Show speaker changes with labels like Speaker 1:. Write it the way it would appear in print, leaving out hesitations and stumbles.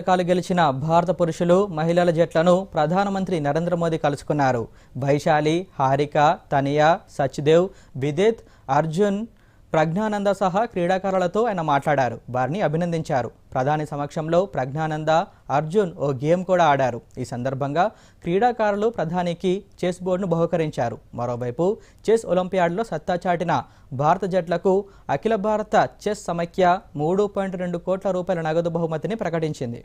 Speaker 1: పతకాలు గెలిచిన భారత పురుషులు మహిళల జట్లను ప్రధానమంత్రి నరేంద్ర మోదీ కలుసుకున్నారు. వైశాలి, హారిక, తనియా, సచ్దేవ్, విదిత్, అర్జున్, ప్రజ్ఞానంద సహా క్రీడాకారులతో ఆయన మాట్లాడారు. వారిని అభినందించారు. ప్రధాని సమక్షంలో ప్రజ్ఞానంద, అర్జున్ ఓ గేమ్ కూడా ఆడారు. ఈ సందర్భంగా క్రీడాకారులు ప్రధానికి చెస్ బోర్డును బహుకరించారు. మరోవైపు చెస్ ఒలింపియాడ్లో సత్తా చాటిన భారత జట్లకు అఖిల భారత చెస్ సమైక్య 3.2 కోట్ల రూపాయల నగదు బహుమతిని ప్రకటించింది.